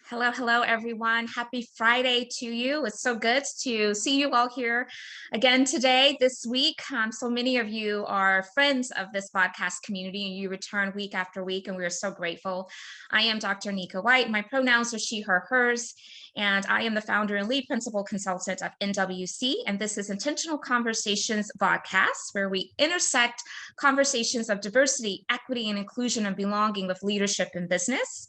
Hello, hello, everyone. Happy Friday to you. It's so good to see you all here again today, this week. So many of you are friends of this podcast community and you return week after week, and we are so grateful. I am Dr. Nika White. My pronouns are she, her, hers, and I am the founder and lead principal consultant of NWC, and this is Intentional Conversations VodCast, where we intersect conversations of diversity, equity, and inclusion and belonging with leadership in business.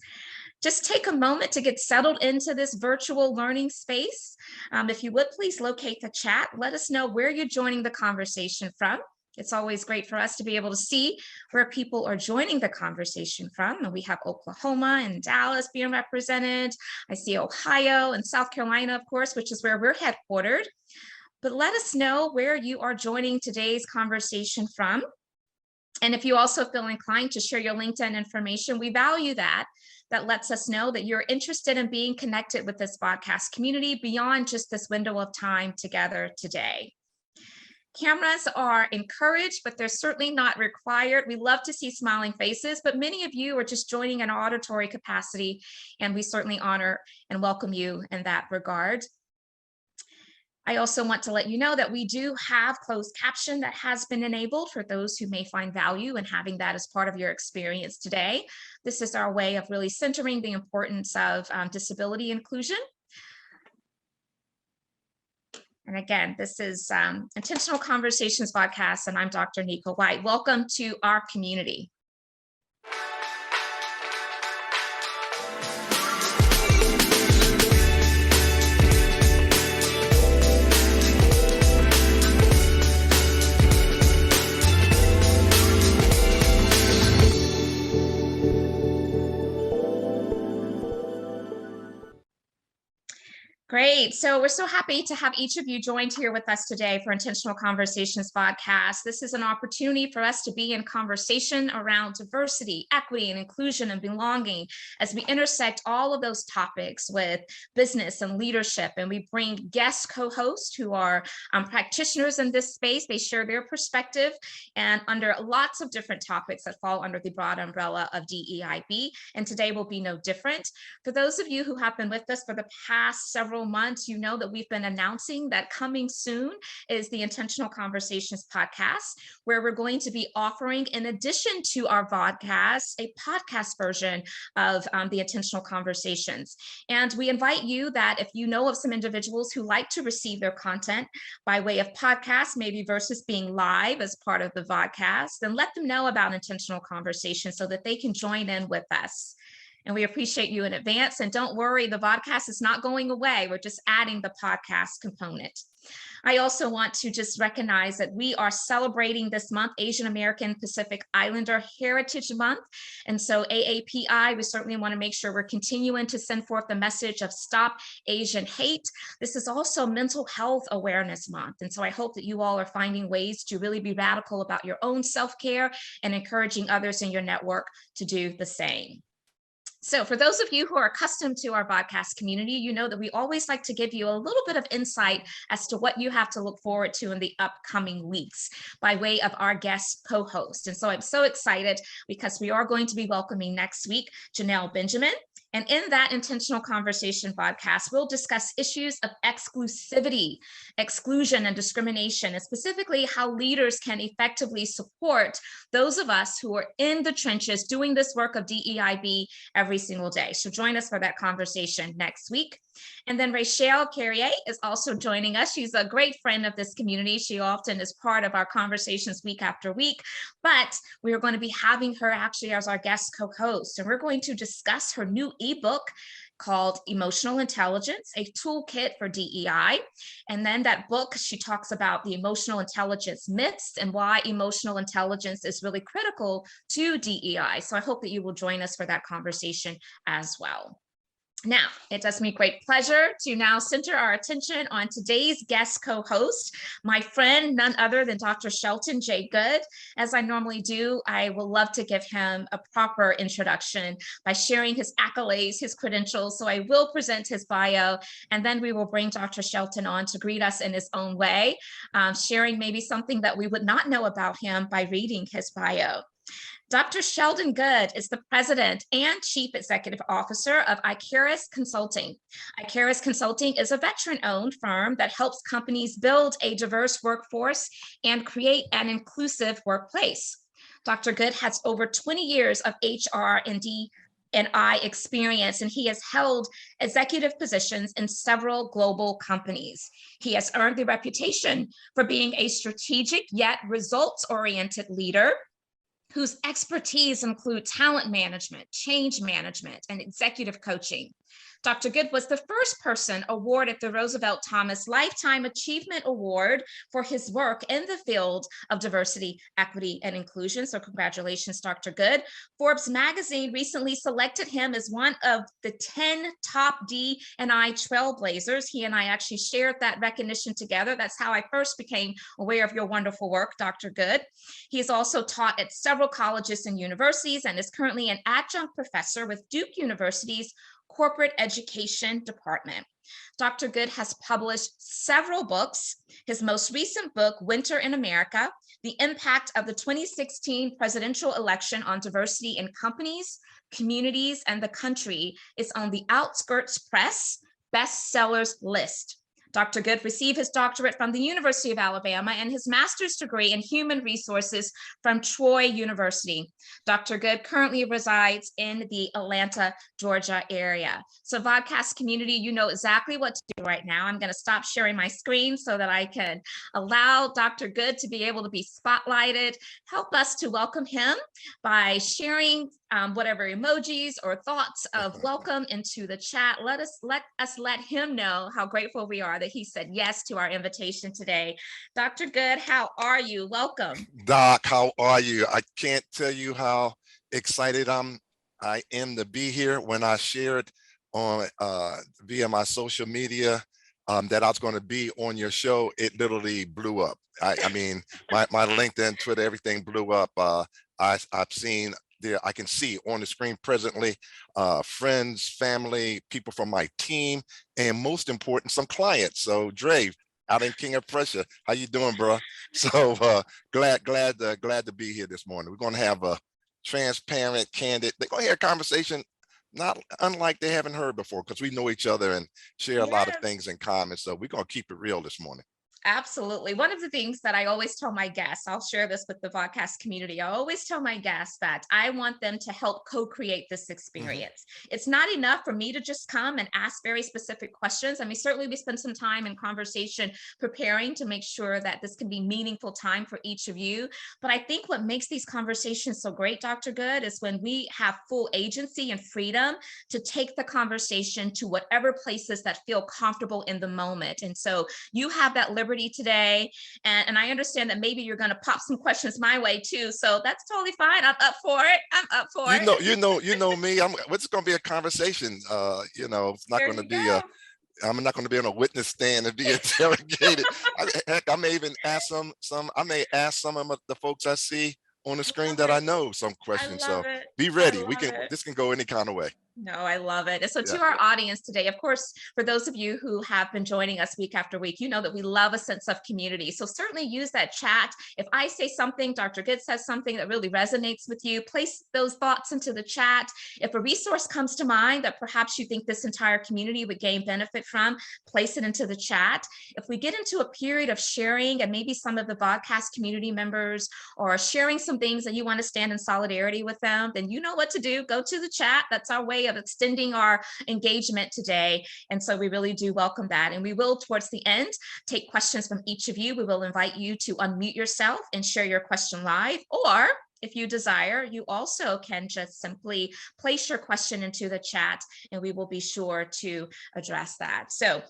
Just take a moment to get settled into this virtual learning space. If you would, please locate the chat. Let us know where you're joining the conversation from. It's always great for us to be able to see where people are joining the conversation from. And we have Oklahoma and Dallas being represented. I see Ohio and South Carolina, of course, which is where we're headquartered. But let us know where you are joining today's conversation from. And if you also feel inclined to share your LinkedIn information, we value that. That lets us know that you're interested in being connected with this podcast community beyond just this window of time together today. Cameras are encouraged, but they're certainly not required. We love to see smiling faces, but many of you are just joining in auditory capacity, and we certainly honor and welcome you in that regard. I also want to let you know that we do have closed caption that has been enabled for those who may find value in having that as part of your experience today. This is our way of really centering the importance of disability inclusion. And again, this is Intentional Conversations VodCast, and I'm Dr. Nika White. Welcome to our community. Great. So we're so happy to have each of you joined here with us today for Intentional Conversations VodCast. This is an opportunity for us to be in conversation around diversity, equity, and inclusion and belonging as we intersect all of those topics with business and leadership. And we bring guest co-hosts who are practitioners in this space. They share their perspective and under lots of different topics that fall under the broad umbrella of DEIB. And today will be no different. For those of you who have been with us for the past several months, you know that we've been announcing that coming soon is the Intentional Conversations podcast, where we're going to be offering, in addition to our VodCast, a podcast version of the Intentional Conversations. And we invite you that if you know of some individuals who like to receive their content by way of podcast, maybe versus being live as part of the VodCast, then let them know about Intentional Conversations so that they can join in with us. And we appreciate you in advance. And don't worry, the VodCast is not going away. We're just adding the podcast component. I also want to just recognize that we are celebrating this month Asian American Pacific Islander Heritage Month. And so AAPI, we certainly want to make sure we're continuing to send forth the message of Stop Asian Hate. This is also Mental Health Awareness Month. And so I hope that you all are finding ways to really be radical about your own self-care and encouraging others in your network to do the same. So for those of you who are accustomed to our VodCast community, you know that we always like to give you a little bit of insight as to what you have to look forward to in the upcoming weeks by way of our guest co-host. And so I'm so excited because we are going to be welcoming next week Janelle Benjamin. And in that Intentional Conversation VodCast, we'll discuss issues of exclusivity, exclusion, and discrimination, and specifically how leaders can effectively support those of us who are in the trenches doing this work of DEIB every single day. So join us for that conversation next week. And then Rachelle Carrier is also joining us. She's a great friend of this community. She often is part of our conversations week after week, but we are going to be having her actually as our guest co-host, and we're going to discuss her new ebook called Emotional Intelligence, a Toolkit for DEI. And then that book, she talks about the emotional intelligence myths and why emotional intelligence is really critical to DEI. So I hope that you will join us for that conversation as well. Now, it does me great pleasure to now center our attention on today's guest co-host, my friend, none other than Dr. Shelton J. Goode. As I normally do, I will love to give him a proper introduction by sharing his accolades, his credentials. So I will present his bio, and then we will bring Dr. Shelton on to greet us in his own way, sharing maybe something that we would not know about him by reading his bio. Dr. Shelton Goode is the president and chief executive officer of Icarus Consulting. Icarus Consulting is a veteran-owned firm that helps companies build a diverse workforce and create an inclusive workplace. Dr. Goode has over 20 years of HR and D&I experience, and he has held executive positions in several global companies. He has earned the reputation for being a strategic yet results-oriented leader whose expertise include talent management, change management, and executive coaching. Dr. Goode was the first person awarded the Roosevelt Thomas Lifetime Achievement Award for his work in the field of diversity, equity, and inclusion. So congratulations, Dr. Goode. Forbes magazine recently selected him as one of the 10 top D&I trailblazers. He and I actually shared that recognition together. That's how I first became aware of your wonderful work, Dr. Goode. He has also taught at several colleges and universities and is currently an adjunct professor with Duke University's Corporate Education Department. Dr. Goode has published several books. His most recent book, Winter in America, The Impact of the 2016 Presidential Election on Diversity in Companies, Communities, and the Country, is on the Outskirts Press bestsellers list. Dr. Goode received his doctorate from the University of Alabama and his master's degree in human resources from Troy University. Dr. Goode currently resides in the Atlanta, Georgia area. So VodCast community, you know exactly what to do right now. I'm going to stop sharing my screen so that I can allow Dr. Goode to be able to be spotlighted. Help us to welcome him by sharing whatever emojis or thoughts of welcome into the chat. Let us let him know how grateful we are that he said yes to our invitation today. Dr. Goode, how are you? Welcome. Doc, how are you? I can't tell you how excited I am to be here. When I shared on via my social media that I was going to be on your show, it literally blew up. I mean, my LinkedIn, Twitter, everything blew up. I've seen there, I can see on the screen presently, friends, family, people from my team, and most important, some clients. So Dre, out in King of Pressure, how you doing, bro? So glad to be here this morning. We're going to have a transparent, candid, they're going to hear a conversation not unlike they haven't heard before, because we know each other and share a lot of things in common. So we're going to keep it real this morning. Absolutely. One of the things that I always tell my guests, I'll share this with the VodCast community. I always tell my guests that I want them to help co-create this experience. It's not enough for me to just come and ask very specific questions. I mean, certainly we spend some time in conversation preparing to make sure that this can be meaningful time for each of you. But I think what makes these conversations so great, Dr. Goode, is when we have full agency and freedom to take the conversation to whatever places that feel comfortable in the moment. And so you have that liberty today, and I understand that maybe you're going to pop some questions my way too, so that's totally fine. I'm up for it. You know me. It's going to be a conversation. It's not going to be I'm not going to be on a witness stand and be interrogated. I may even ask some of the folks I see on the screen that I know some questions. So be ready. This can go any kind of way. No, I love it. And so to our audience today, of course, for those of you who have been joining us week after week, you know that we love a sense of community. So certainly use that chat. If I say something, Dr. Goode says something that really resonates with you, place those thoughts into the chat. If a resource comes to mind that perhaps you think this entire community would gain benefit from, place it into the chat. If we get into a period of sharing and maybe some of the VodCast community members are sharing some things that you want to stand in solidarity with them, then you know what to do. Go to the chat. That's our way of extending our engagement today. And so we really do welcome that. And we will, towards the end, take questions from each of you. We will invite you to unmute yourself and share your question live, or if you desire, you also can just simply place your question into the chat and we will be sure to address that. So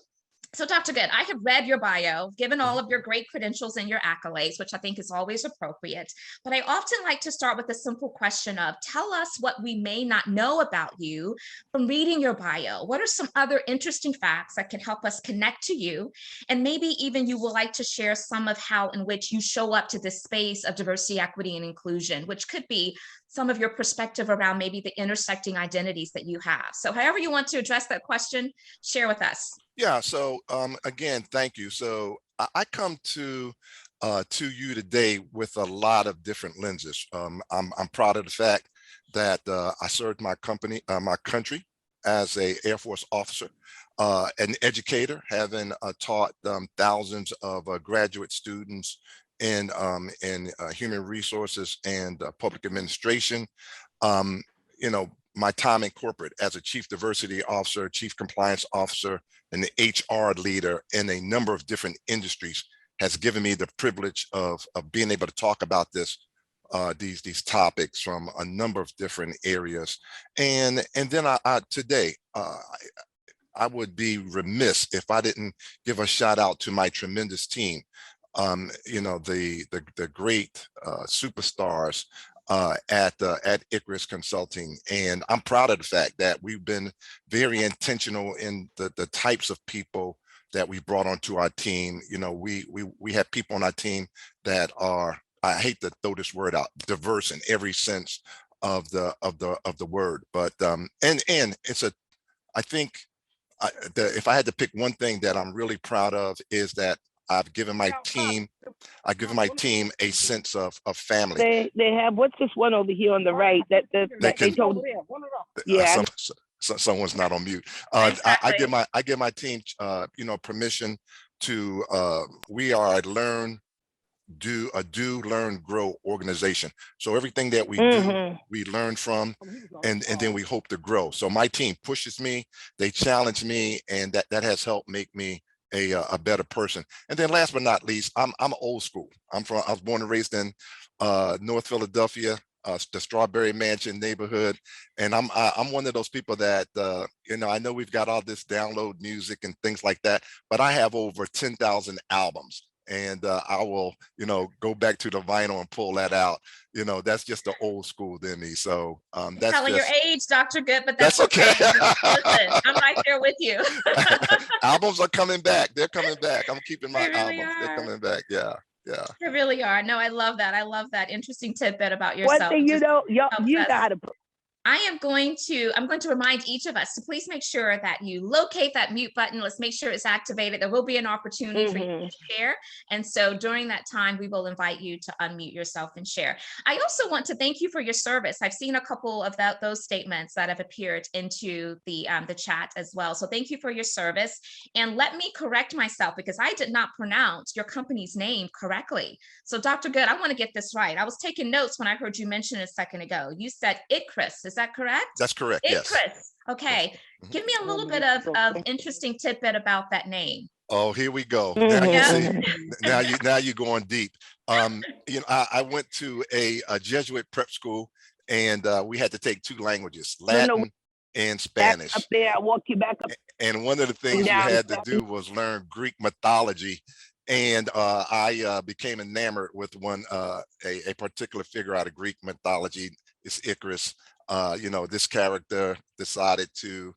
Dr. Goode, I have read your bio, given all of your great credentials and your accolades, which I think is always appropriate. But I often like to start with a simple question of, tell us what we may not know about you from reading your bio. What are some other interesting facts that can help us connect to you? And maybe even you would like to share some of how in which you show up to this space of diversity, equity, and inclusion, which could be some of your perspective around maybe the intersecting identities that you have. So however you want to address that question, share with us. Yeah, so again, thank you. So I come to to you today with a lot of different lenses. I'm proud of the fact that I served my country as a Air Force officer, an educator, having taught thousands of graduate students in human resources and public administration. Um, my time in corporate as a chief diversity officer, chief compliance officer, and the HR leader in a number of different industries has given me the privilege of being able to talk about these topics from a number of different areas. And then today, I would be remiss if I didn't give a shout out to my tremendous team. The great superstars at Icarus Consulting, and I'm proud of the fact that we've been very intentional in the types of people that we brought onto our team. We have people on our team that are, I hate to throw this word out, diverse in every sense of the word, but and it's I think if I had to pick one thing that I'm really proud of is that I've given my team a sense of family. They have, what's this one over here on the right that they told? Yeah. Someone's not on mute. I give my team permission to we are a do learn grow organization. So everything that we do, we learn from, and then we hope to grow. So my team pushes me, they challenge me, and that has helped make me a better person. And then last but not least, I'm old school. I was born and raised in North Philadelphia, the Strawberry Mansion neighborhood, and I'm one of those people that I know we've got all this download music and things like that, but I have over 10,000 albums. And I will, go back to the vinyl and pull that out. That's just the old school in me. So that's telling your age, Dr. Goode, but that's okay. Listen, I'm right there with you. Albums are coming back. They're coming back. I'm keeping my really albums. They're coming back. Yeah. They really are. No, I love that. I love that interesting tidbit about yourself. One thing, you know how to. I'm going to remind each of us to please make sure that you locate that mute button. Let's make sure it's activated. There will be an opportunity for you to share. And so during that time, we will invite you to unmute yourself and share. I also want to thank you for your service. I've seen a couple of those statements that have appeared into the chat as well. So thank you for your service. And let me correct myself because I did not pronounce your company's name correctly. So Dr. Goode, I want to get this right. I was taking notes when I heard you mention a second ago. You said Icarus. Is that correct? That's correct. Yes. Yes. Okay. Give me a little bit of interesting tidbit about that name. Oh, here we go. Now you're going deep. I went to a Jesuit prep school, and we had to take two languages, Latin and Spanish. Up there, I'll walk you back up. And one of the things you had to do was learn Greek mythology. And I became enamored with a particular figure out of Greek mythology. It's Icarus. This character decided to,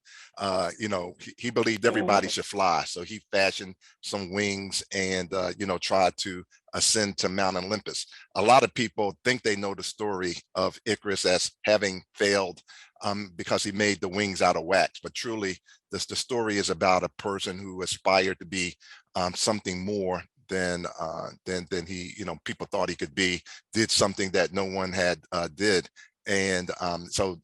he believed everybody should fly. So he fashioned some wings and, tried to ascend to Mount Olympus. A lot of people think they know the story of Icarus as having failed because he made the wings out of wax. But truly, the story is about a person who aspired to be something more than he, people thought he could be, did something that no one had did. And so,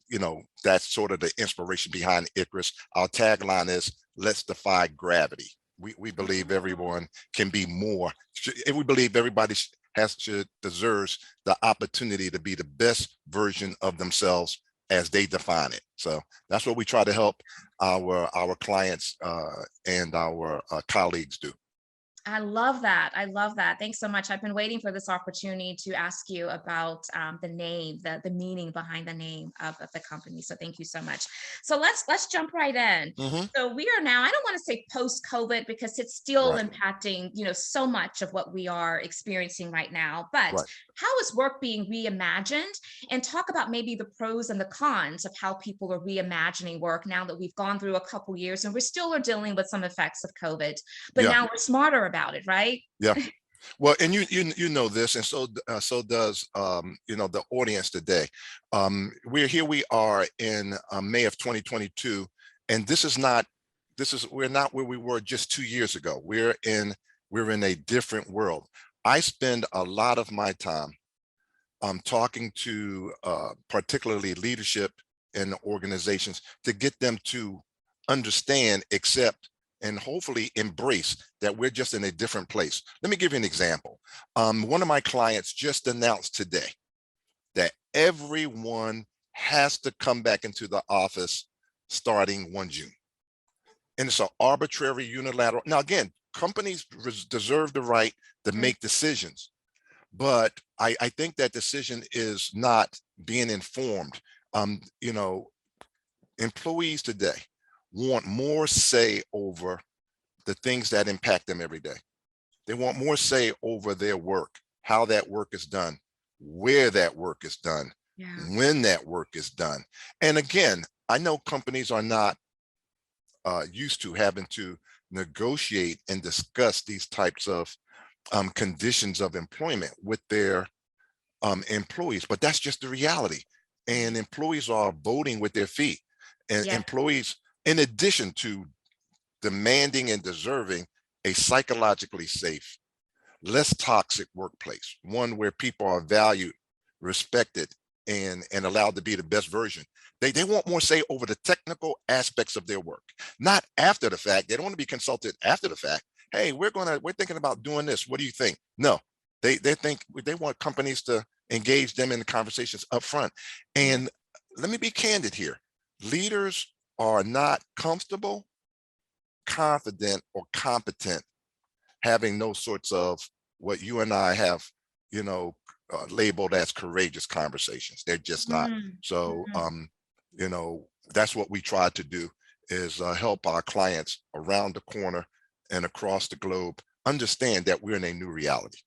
that's sort of the inspiration behind Icarus. Our tagline is, let's defy gravity. We believe everyone can be more. We believe everybody deserves the opportunity to be the best version of themselves as they define it. So that's what we try to help our clients and our colleagues do. I love that. I love that. Thanks so much. I've been waiting for this opportunity to ask you about the name, the meaning behind the name of the company. So thank you so much. So let's jump right in. So we are now, I don't want to say post-COVID because it's still impacting, so much of what we are experiencing right now. But how is work being reimagined? And talk about maybe the pros and the cons of how people are reimagining work now that we've gone through a couple years and we still are dealing with some effects of COVID, but now we're smarter about it, right? Yeah. Well, and you know this, and so does the audience today. We are in May of 2022, and we're not where we were just 2 years ago. We're in a different world. I spend a lot of my time talking to particularly leadership in organizations to get them to understand, accept, and hopefully embrace that we're just in a different place. Let me give you an example. One of my clients just announced today that everyone has to come back into the office starting 1 June. And it's an arbitrary unilateral. Now, again, companies deserve the right to make decisions, but I think that decision is not being informed. You know, employees today want more say over the things that impact them every day. They want more say over their work, how that work is done, where that work is done, when that work is done. And again, I know companies are not used to having to negotiate and discuss these types of conditions of employment with their employees, but that's just the reality. And employees are voting with their feet. And employees, in addition to demanding and deserving a psychologically safe, less toxic workplace, one where people are valued, respected, and allowed to be the best version. They want more say over the technical aspects of their work, not after the fact. They don't want to be consulted after the fact. Hey, we're thinking about doing this. What do you think? No, they want companies to engage them in the conversations up front. And let me be candid here. Leaders are not comfortable, confident, or competent having those sorts of what you and I have, labeled as courageous conversations. They're just not. So, that's what we try to do, is help our clients around the corner and across the globe understand that we're in a new reality.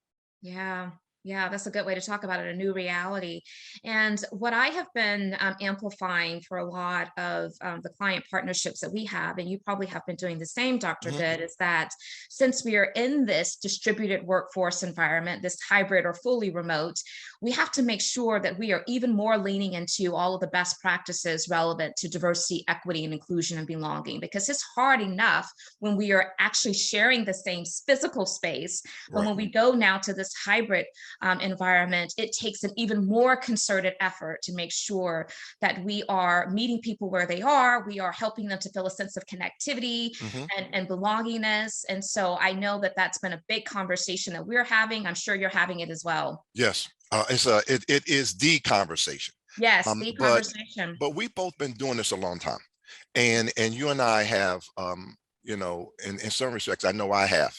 Yeah, that's a good way to talk about it, a new reality. And what I have been amplifying for a lot of the client partnerships that we have, and you probably have been doing the same, Dr. Goode, is that since we are in this distributed workforce environment, this hybrid or fully remote, we have to make sure that we are even more leaning into all of the best practices relevant to diversity, equity, and inclusion and belonging, because it's hard enough when we are actually sharing the same physical space. But when we go now to this hybrid environment, it takes an even more concerted effort to make sure that we are meeting people where they are. We are helping them to feel a sense of connectivity and belongingness. And so I know that that's been a big conversation that we're having. I'm sure you're having it as well. Yes, it is the conversation. Yes, the conversation. But we've both been doing this a long time, and you and I have, in some respects, I know I have.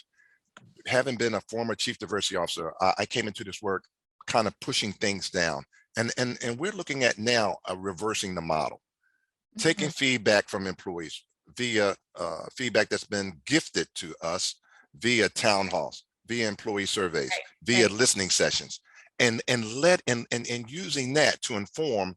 Having been a former chief diversity officer, I came into this work kind of pushing things down, and we're looking at now reversing the model, taking feedback from employees via feedback that's been gifted to us via town halls, via employee surveys, via listening sessions, and using that to inform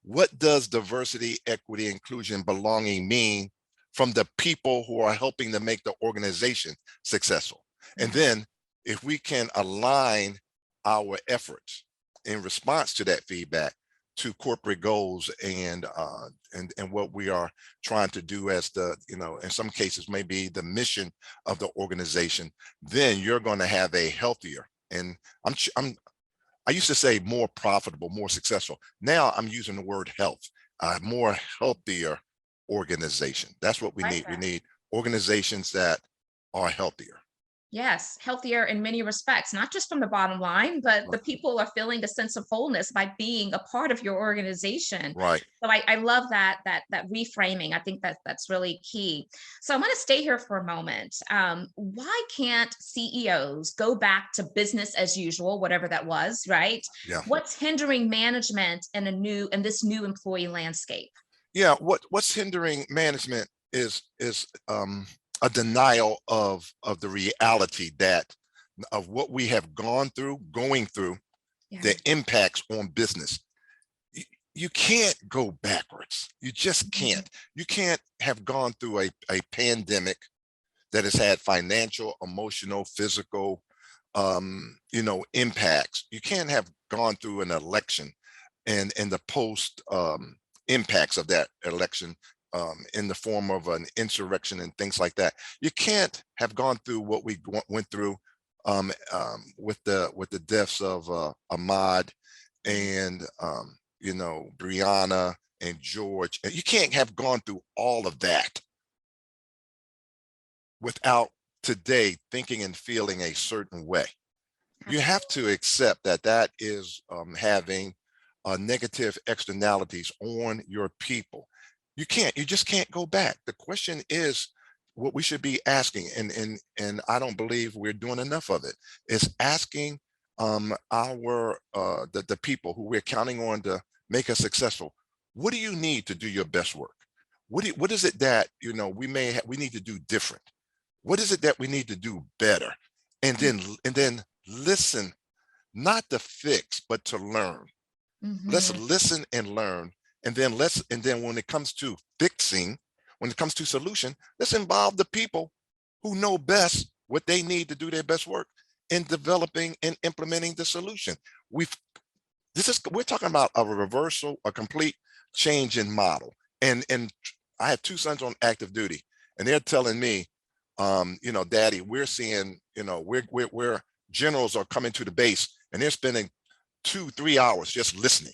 what does diversity, equity, inclusion, belonging mean from the people who are helping to make the organization successful. And then if we can align our efforts in response to that feedback to corporate goals and what we are trying to do as the, in some cases, maybe the mission of the organization, then you're going to have a healthier, and I used to say more profitable, more successful. Now I'm using the word health, more healthier organization. That's what we need. We need organizations that are healthier. Yes, healthier in many respects, not just from the bottom line, but the people are feeling a sense of wholeness by being a part of your organization. Right. So I love that reframing. I think that's really key. So I'm going to stay here for a moment. Why can't CEOs go back to business as usual, whatever that was, right? Yeah. What's hindering management in this new employee landscape? Yeah, what's hindering management is a denial of the reality of what we have going through, the impacts on business. You can't go backwards. You just can't. You can't have gone through a pandemic that has had financial, emotional, physical, impacts. You can't have gone through an election and the post impacts of that election in the form of an insurrection and things like that. You can't have gone through what we went through with the deaths of Ahmad and Brianna and George. And you can't have gone through all of that without today thinking and feeling a certain way. You have to accept that that is having negative externalities on your people. You just can't go back. The question is what we should be asking, and I don't believe we're doing enough of it, is asking the people who we're counting on to make us successful, what do you need to do your best work? What is it that we need to do different? What is it that we need to do better? And then listen, not to fix, but to learn. Let's listen and learn. And then when it comes to fixing, when it comes to solution, let's involve the people who know best what they need to do their best work in developing and implementing the solution. We're talking about a reversal, a complete change in model. And I have 2 sons on active duty, and they're telling me, Daddy, we're seeing, we're generals are coming to the base and they're spending 2-3 hours just listening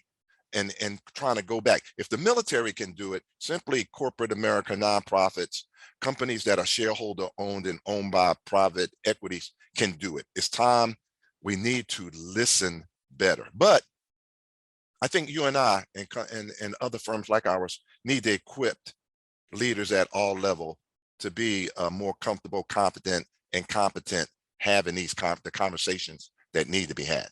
and trying to go back. If the military can do it, simply corporate America, nonprofits, companies that are shareholder owned and owned by private equities can do it. It's time we need to listen better. But I think you and I and other firms like ours need to equip leaders at all levels to be more comfortable, confident, and competent having the conversations that need to be had.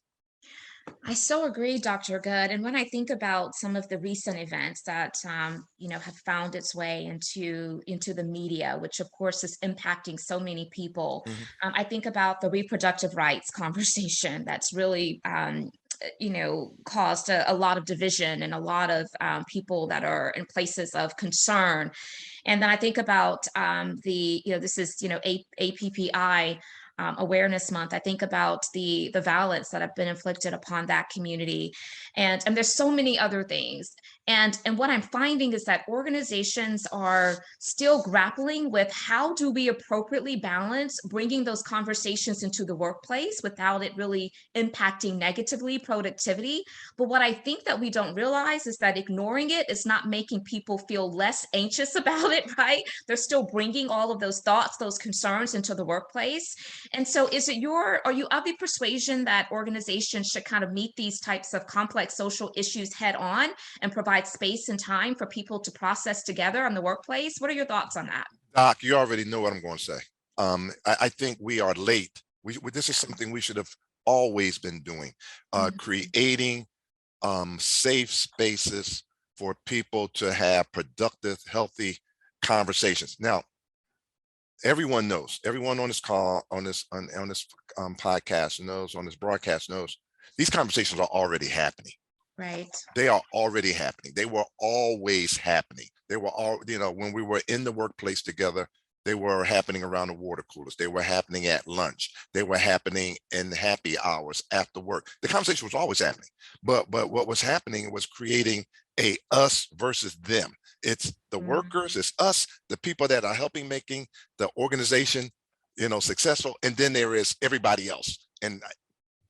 I so agree, Dr. Goode. And when I think about some of the recent events that have found its way into the media, which of course is impacting so many people, I think about the reproductive rights conversation that's really caused a lot of division and a lot of people that are in places of concern. And then I think about this is APPI Awareness Month. I think about the violence that have been inflicted upon that community, and there's so many other things. And what I'm finding is that organizations are still grappling with how do we appropriately balance bringing those conversations into the workplace without it really impacting negatively productivity. But what I think that we don't realize is that ignoring it is not making people feel less anxious about it, right? They're still bringing all of those thoughts, those concerns into the workplace. And so are you of the persuasion that organizations should kind of meet these types of complex social issues head on and provide space and time for people to process together on the workplace? What are your thoughts on that? Doc, you already know what I'm going to say. I think we are late. This is something we should have always been doing, creating safe spaces for people to have productive, healthy conversations. Now, everyone knows, everyone on this call, on this podcast knows, on this broadcast knows, these conversations are already happening. Right. They are already happening. They were always happening. They were all, when we were in the workplace together, they were happening around the water coolers. They were happening at lunch. They were happening in happy hours after work. The conversation was always happening. But what was happening was creating a us versus them. It's the workers, it's us, the people that are helping making the organization, successful. And then there is everybody else. And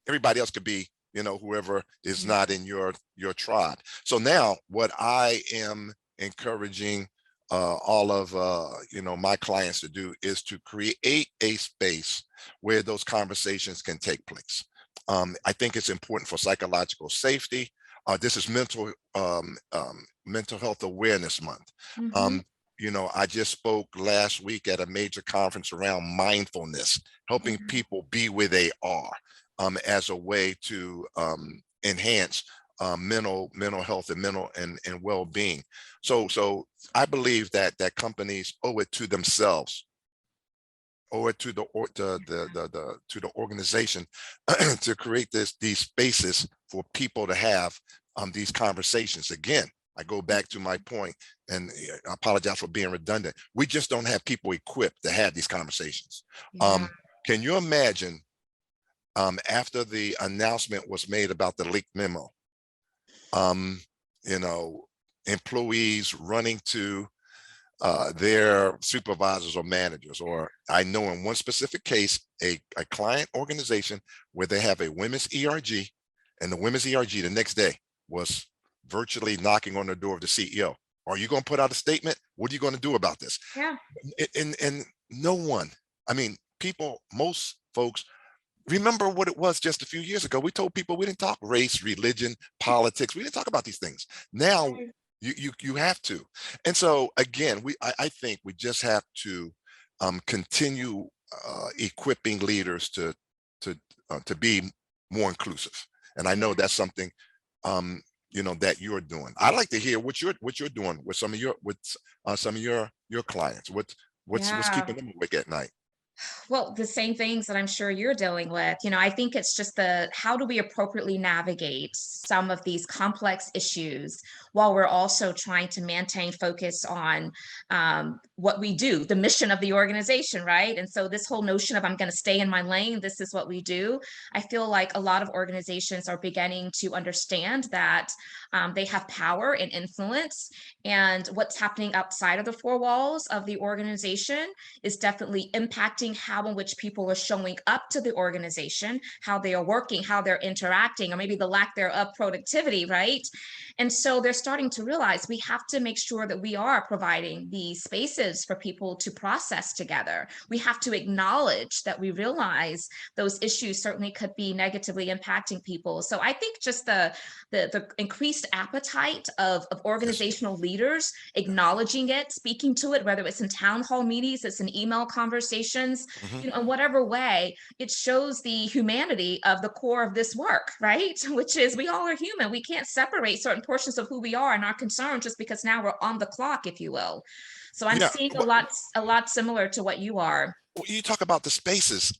everybody else could be, whoever is not in your tribe. So now what I am encouraging all of my clients to do is to create a space where those conversations can take place. I think it's important for psychological safety. This is mental health awareness month. I just spoke last week at a major conference around mindfulness, helping people be where they are as a way to enhance mental health and mental and well-being. So I believe that companies owe it to themselves, owe it to the organization to create these spaces for people to have these conversations. Again, I go back to my point, and I apologize for being redundant. We just don't have people equipped to have these conversations. Can you imagine after the announcement was made about the leaked memo, employees running to their supervisors or managers. Or I know in one specific case, a client organization where they have a women's ERG, and the women's ERG the next day was virtually knocking on the door of the CEO. Are you going to put out a statement? What are you going to do about this? Yeah. And no one, I mean, people, most folks remember what it was just a few years ago. We told people we didn't talk race, religion, politics. We didn't talk about these things. Now you have to. And so again, I think we just have to continue equipping leaders to be more inclusive. And I know that's something that you're doing. I'd like to hear what you're doing with some of your clients. What's keeping them awake at night? Well, the same things that I'm sure you're dealing with. I think it's just how do we appropriately navigate some of these complex issues while we're also trying to maintain focus on what we do, the mission of the organization, right? And so this whole notion of I'm going to stay in my lane, this is what we do. I feel like a lot of organizations are beginning to understand that they have power and influence, and what's happening outside of the four walls of the organization is definitely impacting how in which people are showing up to the organization, how they are working, how they're interacting, or maybe the lack thereof productivity, right? And so they're starting to realize we have to make sure that we are providing these spaces for people to process together. We have to acknowledge that we realize those issues certainly could be negatively impacting people. So I think just the increased appetite of organizational leaders acknowledging it, speaking to it, whether it's in town hall meetings, it's in email conversations, in whatever way, it shows the humanity of the core of this work, right? Which is we all are human. We can't separate certain portions of who we are and our concerns just because now we're on the clock, if you will. So I'm seeing a lot similar to what you are. Well, you talk about the spaces.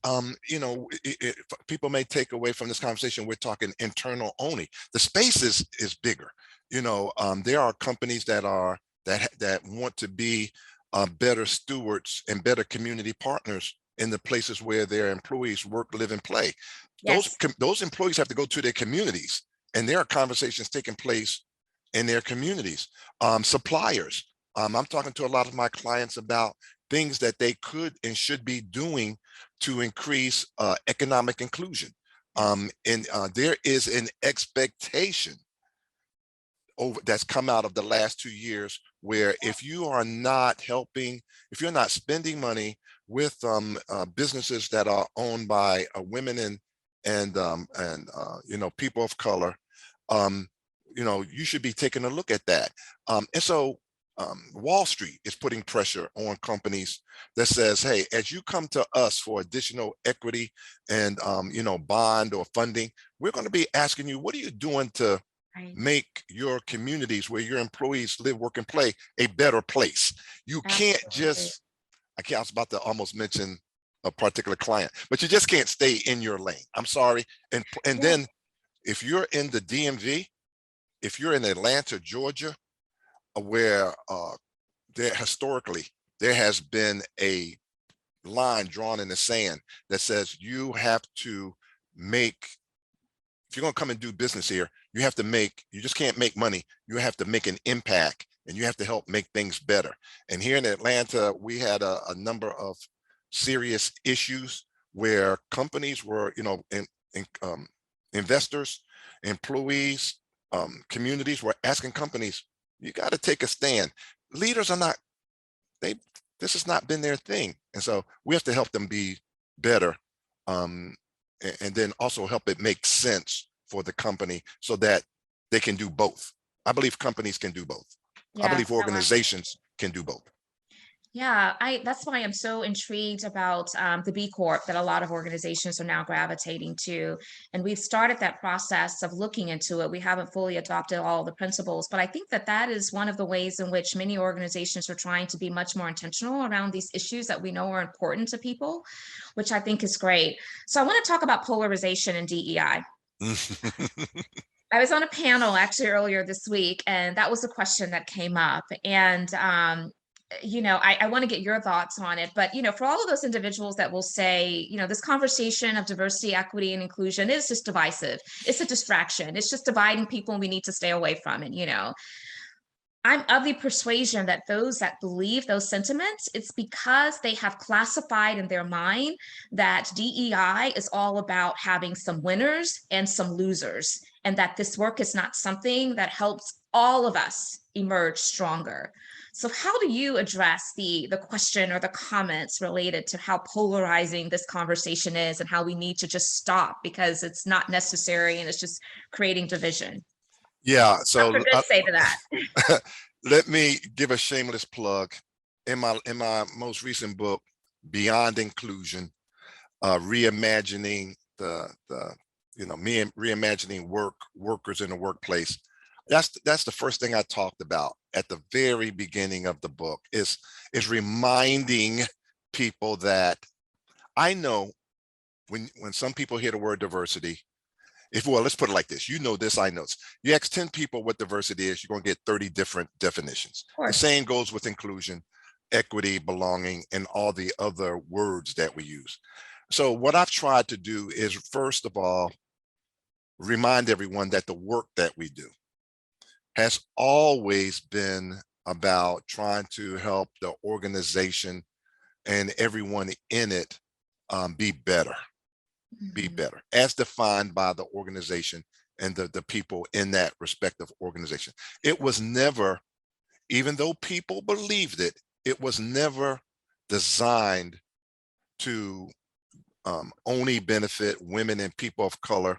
People may take away from this conversation, we're talking internal only. The space is bigger. There are companies that want to be better stewards and better community partners in the places where their employees work, live, and play. Yes. Those employees have to go to their communities, and there are conversations taking place in their communities. Suppliers. I'm talking to a lot of my clients about things that they could and should be doing to increase economic inclusion. There is an expectation that's come out of the last 2 years where if you are not helping, if you're not spending money with businesses that are owned by women and people of color, you should be taking a look at that. And so Wall Street is putting pressure on companies that says, hey, as you come to us for additional equity and bond or funding, we're going to be asking you, what are you doing to make your communities where your employees live, work, and play a better place? You can't just, I was about to almost mention a particular client, but you just can't stay in your lane. I'm sorry. And then if you're in the DMV, if you're in Atlanta, Georgia, where historically there has been a line drawn in the sand that says you have to make, if you're going to come and do business here, you just can't make money. You have to make an impact, and you have to help make things better. And here in Atlanta, we had a number of serious issues where companies were, investors, employees, communities were asking companies, you got to take a stand. Leaders are not, this has not been their thing. And so we have to help them be better, and then also help it make sense for the company so that they can do both. I believe companies can do both. I believe organizations can do both. Yeah, that's why I'm so intrigued about the B Corp that a lot of organizations are now gravitating to. And we've started that process of looking into it. We haven't fully adopted all the principles, but I think that is one of the ways in which many organizations are trying to be much more intentional around these issues that we know are important to people, which I think is great. So I want to talk about polarization and DEI. I was on a panel actually earlier this week, and that was a question that came up. And I want to get your thoughts on it, but, for all of those individuals that will say, this conversation of diversity, equity, and inclusion is just divisive. It's a distraction. It's just dividing people, and we need to stay away from it, I'm of the persuasion that those that believe those sentiments, it's because they have classified in their mind that DEI is all about having some winners and some losers, and that this work is not something that helps all of us emerge stronger. So how do you address the question or the comments related to how polarizing this conversation is and how we need to just stop because it's not necessary and it's just creating division? Yeah, so Dr. Goode say to that? let me give a shameless plug. In my most recent book, Beyond Inclusion, reimagining reimagining workers in the workplace. That's the first thing I talked about at the very beginning of the book is reminding people that I know when some people hear the word diversity, let's put it like this, this, I know. You ask 10 people what diversity is, you're going to get 30 different definitions. The same goes with inclusion, equity, belonging, and all the other words that we use. So what I've tried to do is, first of all, remind everyone that the work that we do has always been about trying to help the organization and everyone in it be better. Be better, as defined by the organization and the people in that respective organization. It was never, even though people believed it, it was never designed to only benefit women and people of color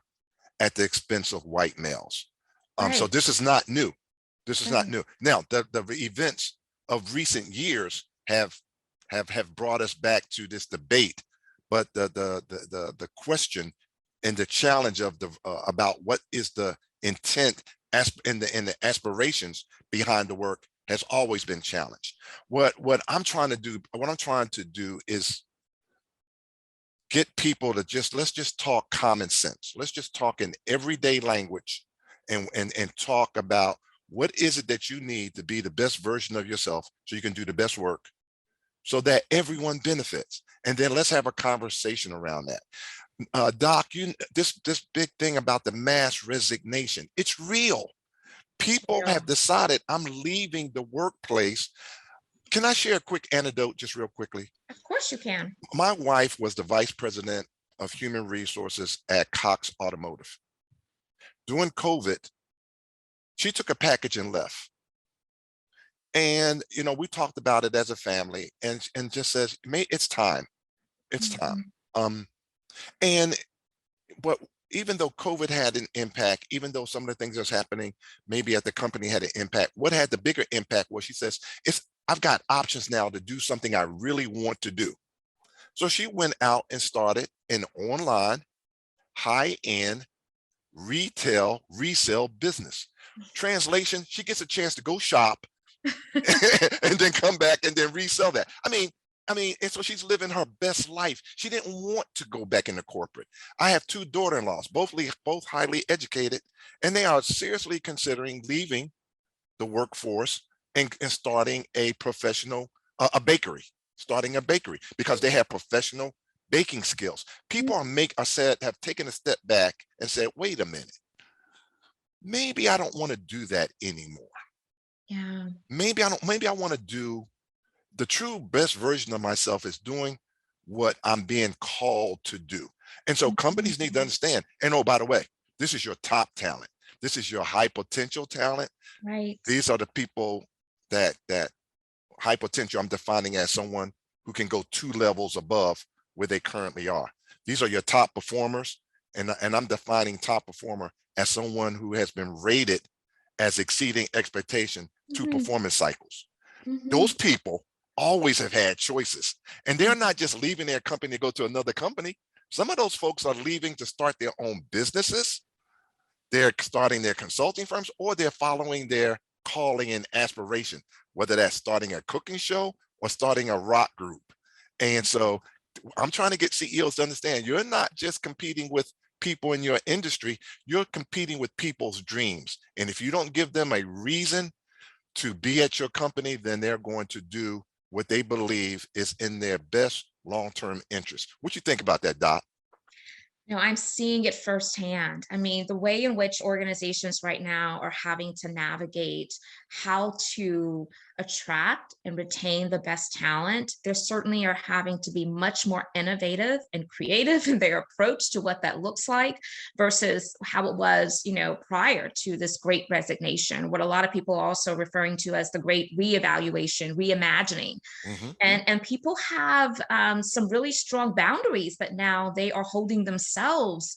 at the expense of white males. So this is not new. This is not new. Now, the events of recent years have brought us back to this debate. But the question and the challenge of about what is the intent and the aspirations behind the work has always been challenged. What I'm trying to do is get people to let's just talk common sense. Let's just talk in everyday language and talk about what is it that you need to be the best version of yourself so you can do the best work so that everyone benefits. And then let's have a conversation around that. Doc, this big thing about the mass resignation, it's real. People have decided, I'm leaving the workplace. Can I share a quick anecdote just real quickly? Of course you can. My wife was the vice president of human resources at Cox Automotive. During COVID, she took a package and left. And, we talked about it as a family and just says, it's time. It's time. But even though COVID had an impact, even though some of the things that's happening maybe at the company had an impact, what had the bigger impact was she says, I've got options now to do something I really want to do. So she went out and started an online, high-end retail resale business. Translation, she gets a chance to go shop and then come back and then resell that. I mean, and so she's living her best life. She didn't want to go back into corporate. I have two daughter-in-laws, both highly educated, and they are seriously considering leaving the workforce and starting a professional, a bakery, starting a bakery because they have professional baking skills. People have taken a step back and said, wait a minute, maybe I don't want to do that anymore. Yeah. Maybe I want to do the true best version of myself is doing what I'm being called to do. And so companies need to understand, and oh, by the way, this is your top talent. This is your high potential talent. Right. These are the people that high potential I'm defining as someone who can go 2 levels above where they currently are. These are your top performers. And I'm defining top performer as someone who has been rated as exceeding expectation 2 performance cycles. Those people always have had choices, and they're not just leaving their company to go to another company. Some of those folks are leaving to start their own businesses. They're starting their consulting firms, or they're following their calling and aspiration, whether that's starting a cooking show or starting a rock group. And so I'm trying to get CEOs to understand you're not just competing with people in your industry, you're competing with people's dreams. And if you don't give them a reason to be at your company, then they're going to do what they believe is in their best long-term interest. What you think about that, Doc? I'm seeing it firsthand. I mean, the way in which organizations right now are having to navigate how to attract and retain the best talent, they certainly are having to be much more innovative and creative in their approach to what that looks like versus how it was, prior to this great resignation, what a lot of people are also referring to as the great reevaluation, reimagining. Mhm. And people have some really strong boundaries that now they are holding themselves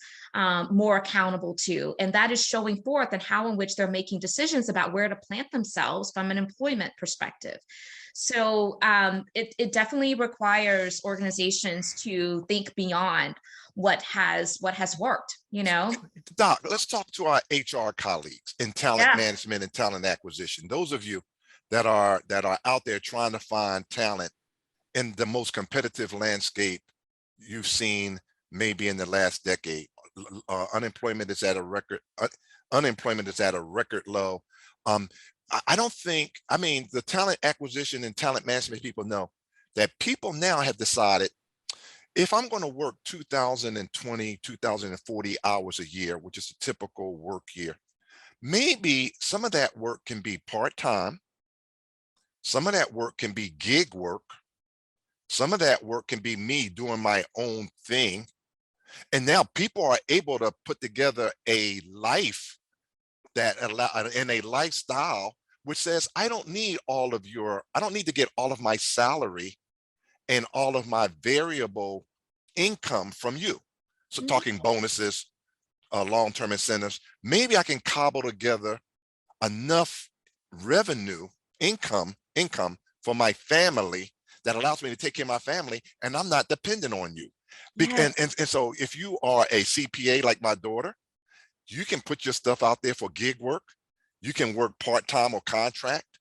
more accountable to. And that is showing forth in how in which they're making decisions about where to plant themselves from an employment perspective. So it definitely requires organizations to think beyond what has worked, Doc, let's talk to our HR colleagues in talent Yeah. management and talent acquisition. Those of you that are out there trying to find talent in the most competitive landscape you've seen maybe in the last decade. Unemployment is at a record. Unemployment is at a record low. I don't think. I mean, the talent acquisition and talent management people know that people now have decided, if I'm going to work 2,020, 2,040 hours a year, which is a typical work year, maybe some of that work can be part-time. Some of that work can be gig work. Some of that work can be me doing my own thing. And now people are able to put together a life that allow and a lifestyle which says, I don't need to get all of my salary and all of my variable income from you. So Mhm. talking bonuses, long-term incentives, maybe I can cobble together enough revenue, income for my family that allows me to take care of my family, and I'm not dependent on you. Yes. And so if you are a CPA like my daughter, you can put your stuff out there for gig work. You can work part-time or contract.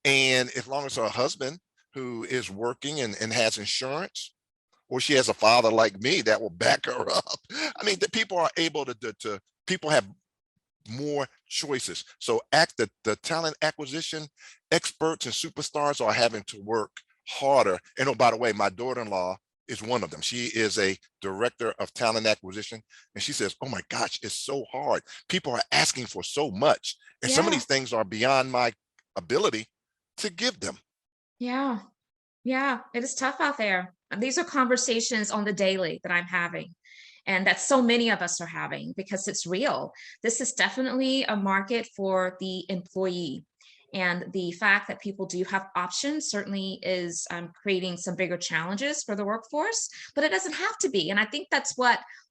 And as long as her husband, who is working and has insurance, or she has a father like me that will back her up. I mean, the people are able to people have more choices. So the talent acquisition experts and superstars are having to work harder. And oh, by the way, my daughter-in-law is one of them. She is a director of talent acquisition. And she says, oh my gosh, it's so hard. People are asking for so much. And some of Yeah. these things are beyond my ability to give them. Yeah. Yeah. It is tough out there. And these are conversations on the daily that I'm having. And that so many of us are having because it's real. This is definitely a market for the employee. And the fact that people do have options certainly is creating some bigger challenges for the workforce, but it doesn't have to be. And I think that's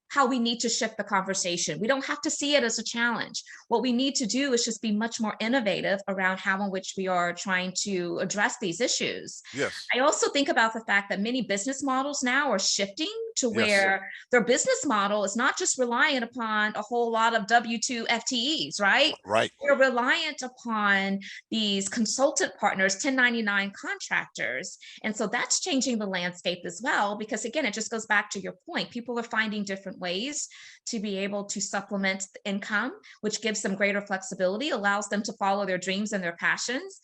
how we need to shift the conversation. We don't have to see it as a challenge. What we need to do is just be much more innovative around how in which we are trying to address these issues. Yes, I also think about the fact that many business models now are shifting to yes, where their business model is not just reliant upon a whole lot of W-2 FTEs, right? right. We're reliant upon these consultant partners, 1099 contractors. And so that's changing the landscape as well, because again, it just goes back to your point. People are finding different ways to be able to supplement the income, which gives them greater flexibility, allows them to follow their dreams and their passions.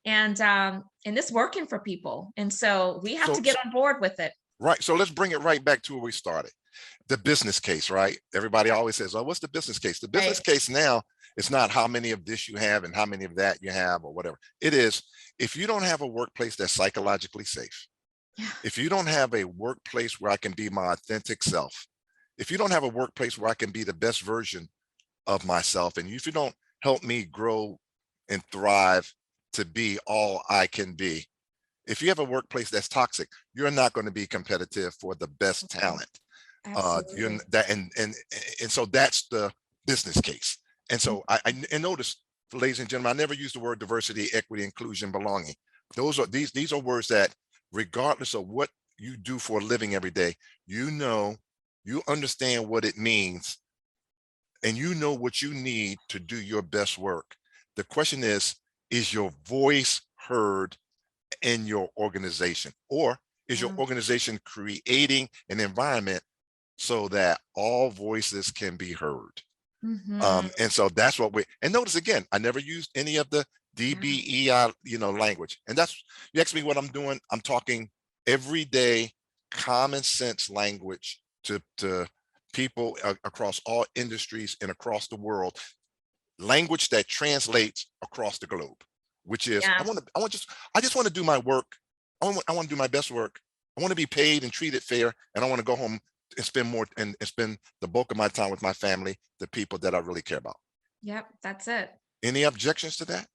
And it's working for people. And so we have to So, get on board with it. right. So let's bring it right back to where we started. The business case, right? Everybody always says, oh, what's the business case? The business Right. case now is not how many of this you have and how many of that you have or whatever. It is, if you don't have a workplace that's psychologically safe, Yeah. if you don't have a workplace where I can be my authentic self, if you don't have a workplace where I can be the best version of myself, and if you don't help me grow and thrive to be all I can be, if you have a workplace that's toxic, you're not going to be competitive for the best talent. You're Absolutely. that, and so that's the business case. And so and notice, ladies and gentlemen, I never use the word diversity, equity, inclusion, belonging. These are words that, regardless of what you do for a living every day, you understand what it means, and you know what you need to do your best work. The question is your voice heard in your organization, or is your Yeah. organization creating an environment so that all voices can be heard? Mhm. And so that's what and notice again, I never used any of the Yeah. DBEI, language. And that's, you ask me what I'm doing, I'm talking everyday common sense language to people across all industries and across the world, language that translates across the globe. which is Yeah. I just want to do my work. I want to do my best work. I want to be paid and treated fair, and I want to go home and spend more and spend the bulk of my time with my family, the people that I really care about. Yep, that's it. Any objections to that?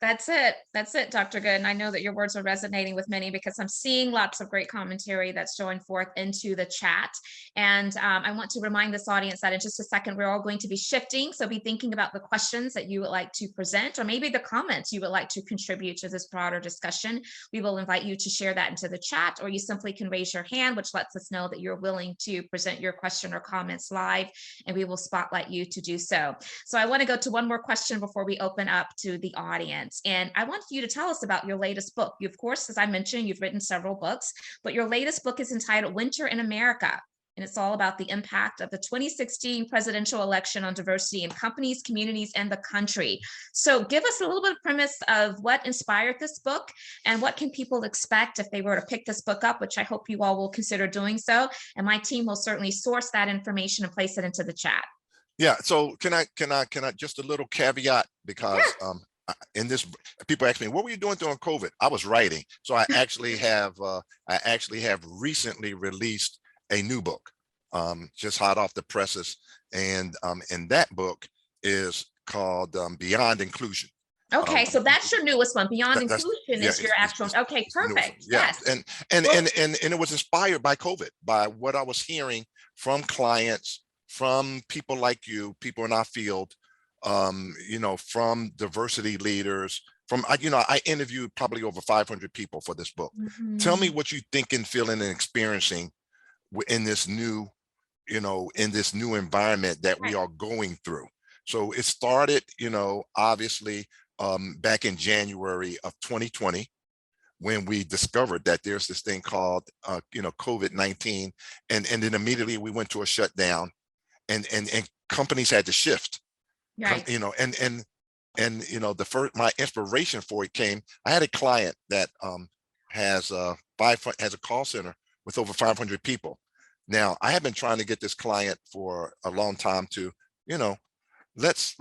That's it. That's it, Dr. Goode. And I know that your words are resonating with many because I'm seeing lots of great commentary that's showing forth into the chat. And I want to remind this audience that in just a second, we're all going to be shifting. So be thinking about the questions that you would like to present, or maybe the comments you would like to contribute to this broader discussion. We will invite you to share that into the chat, or you simply can raise your hand, which lets us know that you're willing to present your question or comments live, and we will spotlight you to do so. So I want to go to one more question before we open up to the audience. And I want you to tell us about your latest book. You, of course, as I mentioned, you've written several books, but your latest book is entitled Winter in America. And it's all about the impact of the 2016 presidential election on diversity in companies, communities, and the country. So give us a little bit of premise of what inspired this book and what can people expect if they were to pick this book up, which I hope you all will consider doing so. And my team will certainly source that information and place it into the chat. Yeah. So can I just a little caveat, because in this, people ask me, what were you doing during COVID? I was writing. So I actually have recently released a new book, just hot off the presses. And that book is called Beyond Inclusion. Okay, so that's your newest one. Beyond Inclusion is your actual. Okay, perfect. Yeah. Yes. And it was inspired by COVID, by what I was hearing from clients, from people like you, people in our field, from diversity leaders, I interviewed probably over 500 people for this book. Tell me what you thinking, feeling, and experiencing in this new, environment that we are going through. So it started, obviously, back in January of 2020, when we discovered that there's this thing called, COVID-19, and then immediately we went to a shutdown, and companies had to shift. Right. My inspiration for it came. I had a client that has a call center with over 500 people. Now, I have been trying to get this client for a long time to, let's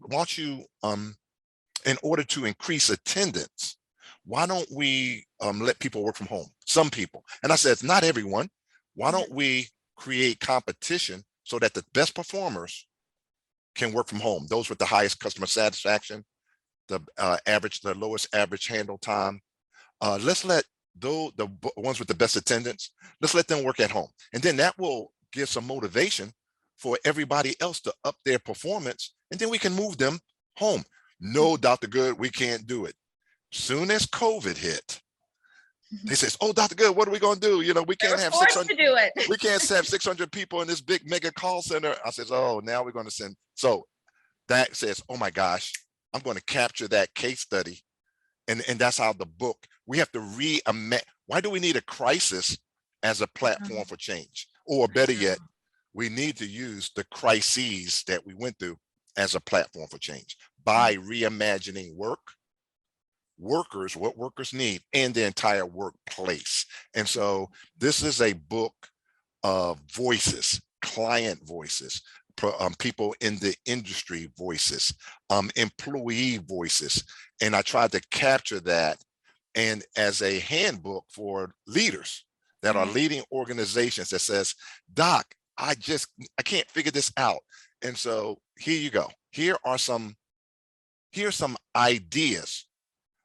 want you in order to increase attendance, why don't we let people work from home? Some people. And I said, it's not everyone. Why don't we create competition so that the best performers can work from home? Those with the highest customer satisfaction, the lowest average handle time. Let's let the ones with the best attendance, let's let them work at home. And then that will give some motivation for everybody else to up their performance. And then we can move them home. No, Dr. Goode, we can't do it. Soon as COVID hit, they says, "Oh, Dr. Goode, what are we going to do? We can't have 600. To do it. We can't have 600 people in this big mega call center." I says, "Oh, now we're going to send." So that says, "Oh my gosh, I'm going to capture that case study," and that's how the book. We have to reimagine. Why do we need a crisis as a platform for change? Or better yet, we need to use the crises that we went through as a platform for change by reimagining workers, what workers need, and the entire workplace. And so this is a book of voices, client voices, people in the industry voices, employee voices. And I tried to capture that, and as a handbook for leaders that are leading organizations that says, "Doc, I can't figure this out." And so here you go. Here's some ideas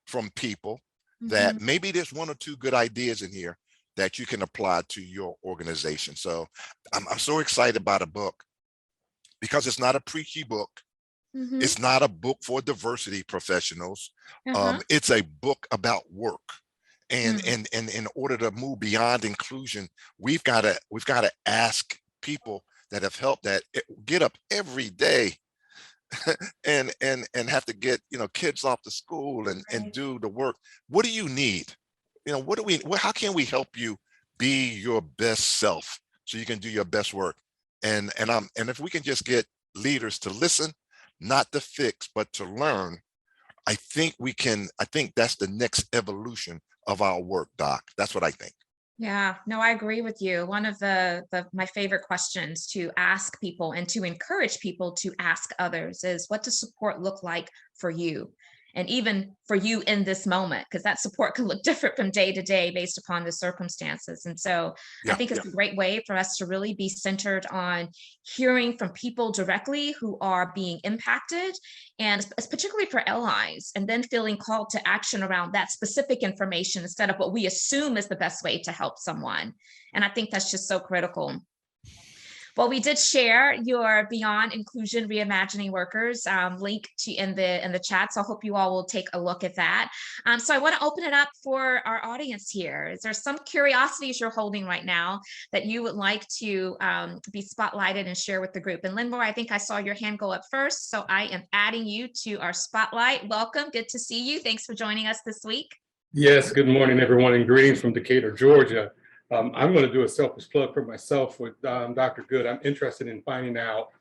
from people that maybe there's one or two good ideas in here that you can apply to your organization. So I'm so excited about a book because it's not a preachy book. It's not a book for diversity professionals. It's a book about work. And in order to move beyond inclusion, we've got to ask people that have helped that get up every day and have to get kids off to school and do the work. What do you need? How can we help you be your best self so you can do your best work? And if we can just get leaders to listen, not to fix, but to learn, I think that's the next evolution of our work, Doc. That's what I think. Yeah, no, I agree with you. One of my favorite questions to ask people and to encourage people to ask others is, what does support look like for you? And even for you in this moment, because that support can look different from day to day based upon the circumstances. And so I Yeah, think yeah, it's a great way for us to really be centered on hearing from people directly who are being impacted, and particularly for allies, and then feeling called to action around that specific information instead of what we assume is the best way to help someone. And I think that's just so critical. Well, we did share your Beyond Inclusion Reimagining Workers link in the chat, so I hope you all will take a look at that. So I want to open it up for our audience here. Is there some curiosities you're holding right now that you would like to be spotlighted and share with the group? And Linmore, I think I saw your hand go up first, so I am adding you to our spotlight. Welcome, good to see you. Thanks for joining us this week. Yes, good morning, everyone, and greetings from Decatur, Georgia. I'm going to do a selfish plug for myself with Dr. Goode. I'm interested in finding out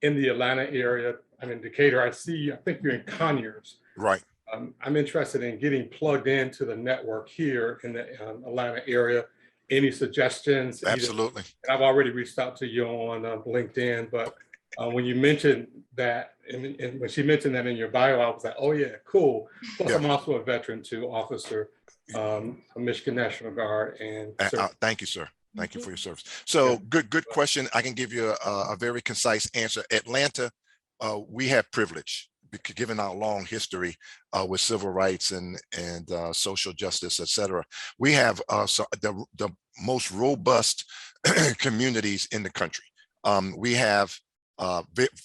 in the Atlanta area. I'm in Decatur. I think you're in Conyers. right. I'm interested in getting plugged into the network here in the Atlanta area. Any suggestions? Absolutely. I've already reached out to you on LinkedIn, but when you mentioned that, and when she mentioned that in your bio, I was like, oh yeah, cool. Plus, Yeah. I'm also a veteran too, officer, a Michigan National Guard, and Thank you, sir. Thank you for your service. So good question. I can give you a very concise answer. Atlanta, we have privilege, given our long history with civil rights and social justice, et cetera. We have the most robust communities in the country. We have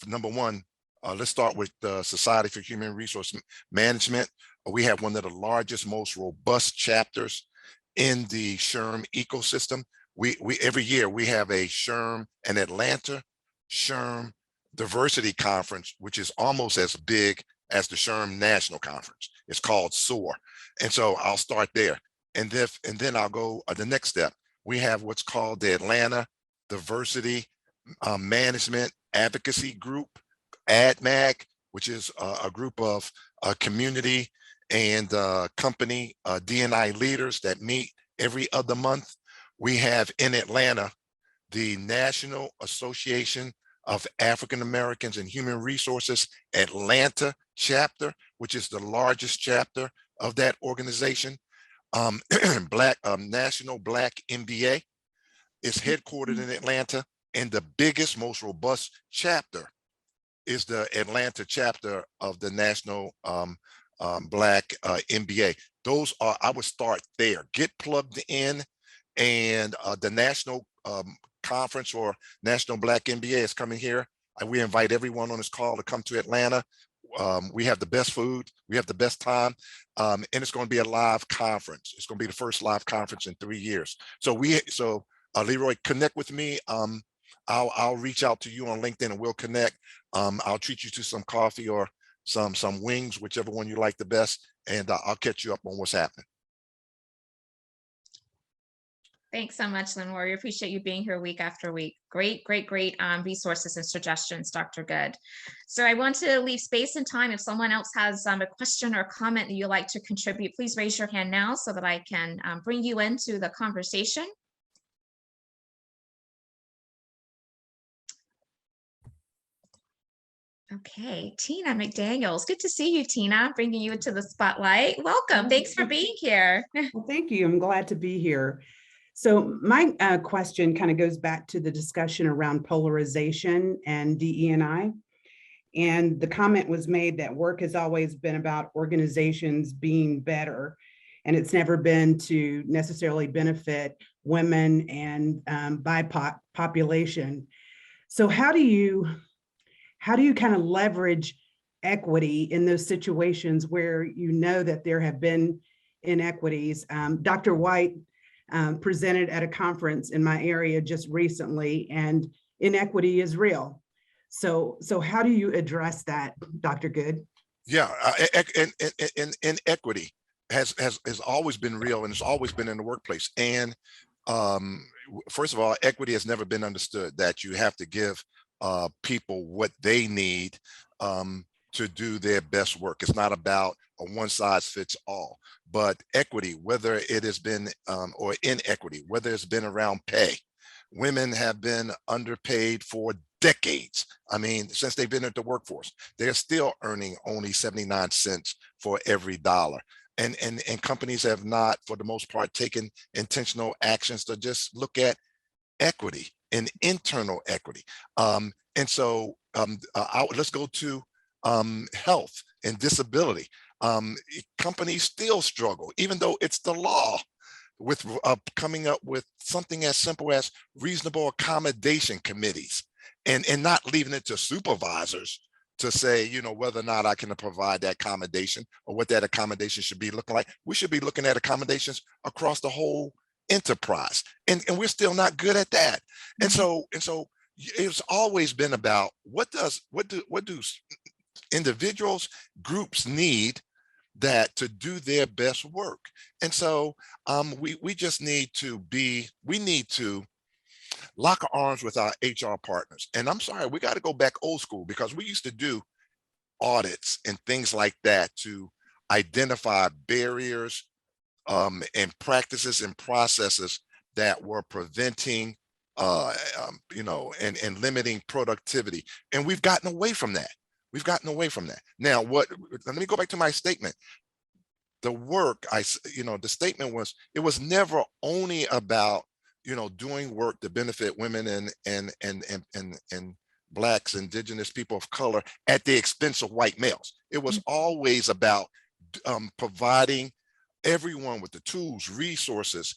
number one, let's start with the Society for Human Resource Management. We have one of the largest, most robust chapters in the SHRM ecosystem. We every year we have a an Atlanta SHRM Diversity Conference, which is almost as big as the SHRM National Conference. It's called SOAR. And so I'll start there. And then I'll go the next step. We have what's called the Atlanta Diversity Management Advocacy Group, ADMAG, which is a group of community and company D&I leaders that meet every other month. We have in Atlanta the National Association of African Americans and Human Resources Atlanta chapter, which is the largest chapter of that organization. National Black MBA is headquartered in Atlanta, and the biggest, most robust chapter is the Atlanta chapter of the National Black MBA. Those are, I would start there, get plugged in, and the National Conference or National Black MBA is coming here. And we invite everyone on this call to come to Atlanta. We have the best food, we have the best time, and it's going to be a live conference. It's going to be the first live conference in 3 years. So Leroy, connect with me. I'll reach out to you on LinkedIn and we'll connect. I'll treat you to some coffee or some wings, whichever one you like the best, and I'll catch you up on what's happening. Thanks so much, Lynn Warrior. Appreciate you being here week after week. Great resources and suggestions, Dr. Goode. So I want to leave space and time. If someone else has a question or comment that you'd like to contribute, please raise your hand now so that I can bring you into the conversation. Okay, Tina McDaniels. Good to see you, Tina, bringing you into the spotlight. Welcome. Thanks for being here. Well, thank you. I'm glad to be here. So my question kind of goes back to the discussion around polarization and DE&I. And the comment was made that work has always been about organizations being better, and it's never been to necessarily benefit women and BIPOC population. So how do you kind of leverage equity in those situations where you know that there have been inequities? Dr. White presented at a conference in my area just recently, and inequity is real. So how do you address that, Dr. Goode? Yeah, inequity has always been real, and it's always been in the workplace. And first of all, equity has never been understood that you have to give people what they need to do their best work. It's not about a one size fits all, but equity, whether it has been or inequity, whether it's been around pay, women have been underpaid for decades. I mean, since they've been at the workforce, they're still earning only 79 cents for every dollar. And companies have not, for the most part, taken intentional actions to just look at equity and internal equity. And so let's go to health and disability. Companies still struggle, even though it's the law, with coming up with something as simple as reasonable accommodation committees, and not leaving it to supervisors to say, you know, whether or not I can provide that accommodation or what that accommodation should be looking like. We should be looking at accommodations across the whole enterprise, and we're still not good at that. And so it's always been about what do individuals, groups need that to do their best work. And so we just need to lock arms with our HR partners. And I'm sorry, we got to go back old school, because we used to do audits and things like that to identify barriers and practices and processes that were preventing and limiting productivity. And we've gotten away from that. Now, let me go back to my statement. The work, the statement was, it was never only about, doing work to benefit women and Blacks, indigenous people of color at the expense of white males. It was always about providing everyone with the tools, resources,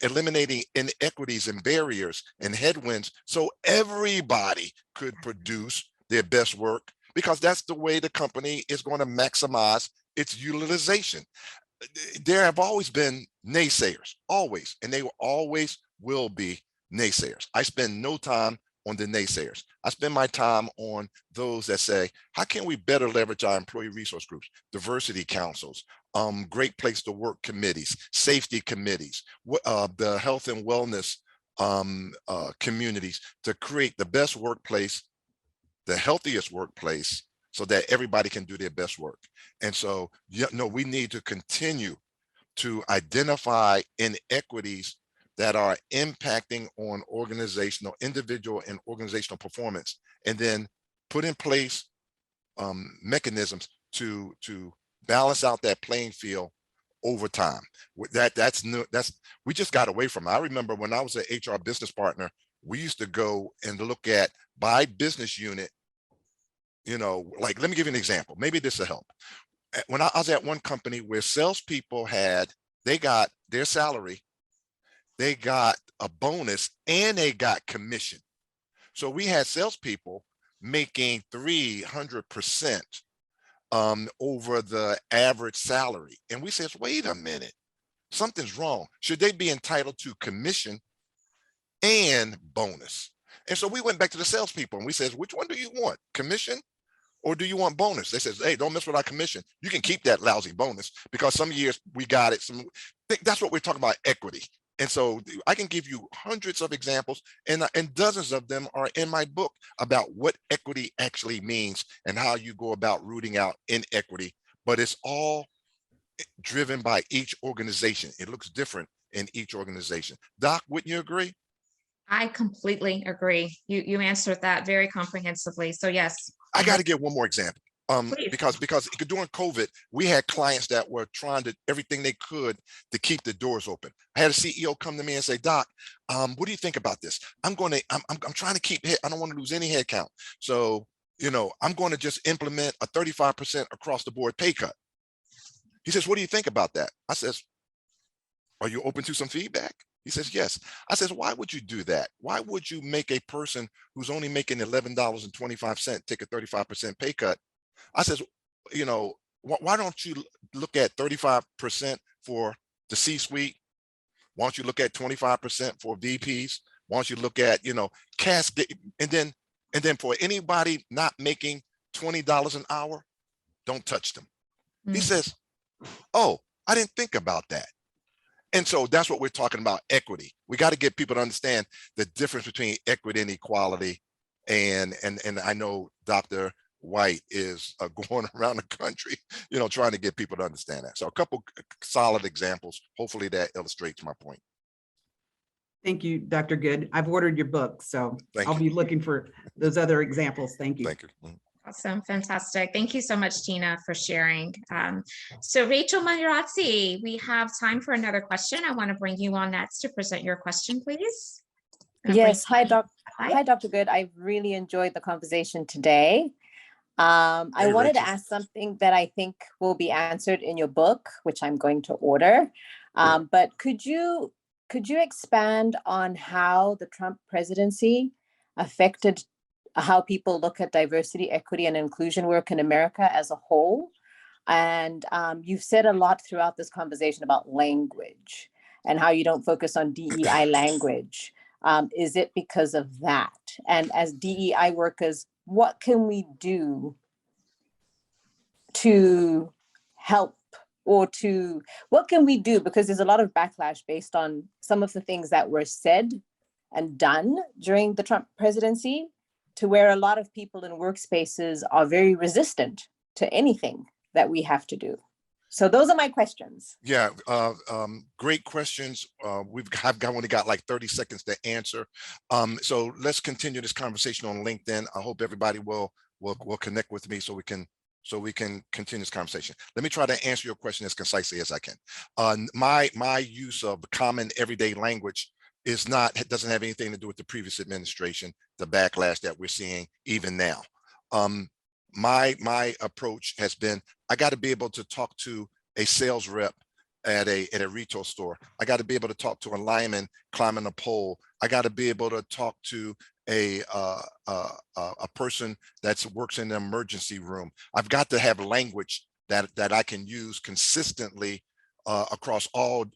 eliminating inequities and barriers and headwinds so everybody could produce their best work, because that's the way the company is going to maximize its utilization. There have always been naysayers, always, and they always will be naysayers. I spend no time on the naysayers. I spend my time on those that say, how can we better leverage our employee resource groups, diversity councils, great place to work committees, safety committees, the health and wellness communities, to create the best workplace, the healthiest workplace, so that everybody can do their best work. And so, we need to continue to identify inequities that are impacting on individual and organizational performance, and then put in place mechanisms to balance out that playing field over time. We just got away from it. I remember when I was an HR business partner, we used to go and look at by business unit. Like, let me give you an example. Maybe this will help. When I was at one company where salespeople they got their salary, they got a bonus, and they got commission. So we had salespeople making 300% over the average salary. And we said, wait a minute, something's wrong. Should they be entitled to commission and bonus? And so we went back to the salespeople and we said, which one do you want, commission or do you want bonus? They said, hey, don't mess with our commission. You can keep that lousy bonus, because some years we got it. That's what we're talking about, equity. And so I can give you hundreds of examples, and dozens of them are in my book about what equity actually means and how you go about rooting out inequity. But it's all driven by each organization. It looks different in each organization. Doc, wouldn't you agree? I completely agree. You answered that very comprehensively. So yes. I got to give one more example. Please. Because during COVID, we had clients that were trying to everything they could to keep the doors open. I had a CEO come to me and say, Doc, what do you think about this? I'm trying to keep I don't want to lose any headcount. So, I'm going to just implement a 35% across the board pay cut. He says, what do you think about that? I says, are you open to some feedback? He says, yes. I says, why would you do that? Why would you make a person who's only making $11.25 take a 35% pay cut? I says, why don't you look at 35% for the C-suite? Why don't you look at 25% for VPs? Why don't you look at, cascade, and then for anybody not making $20 an hour, don't touch them. He says, oh, I didn't think about that. And so that's what we're talking about, equity. We got to get people to understand the difference between equity and equality. And I know Dr. white is going around the country, trying to get people to understand that. So a couple solid examples. Hopefully that illustrates my point. Thank you, Dr. Goode. I've ordered your book, so I'll be looking for those other examples. Thank you. Thank you. Awesome, fantastic. Thank you so much, Tina, for sharing. So Rachel Mahirazzi, we have time for another question. I want to bring you on next to present your question, please. Yes, hi, Dr. Goode. I really enjoyed the conversation today. I wanted to ask something that I think will be answered in your book, which I'm going to order. But could you expand on how the Trump presidency affected how people look at diversity, equity, and inclusion work in America as a whole? And you've said a lot throughout this conversation about language and how you don't focus on DEI language. Is it because of that? And as DEI workers, what can we do to help, or what can we do? Because there's a lot of backlash based on some of the things that were said and done during the Trump presidency, to where a lot of people in workspaces are very resistant to anything that we have to do. So those are my questions. Yeah, great questions. I've only got like 30 seconds to answer. So let's continue this conversation on LinkedIn. I hope everybody will connect with me so we can continue this conversation. Let me try to answer your question as concisely as I can. My use of common everyday language doesn't have anything to do with the previous administration, the backlash that we're seeing even now. My approach has been, I got to be able to talk to a sales rep at a retail store. I got to be able to talk to a lineman climbing a pole. I got to be able to talk to a person that works in the emergency room. I've got to have language that I can use consistently across all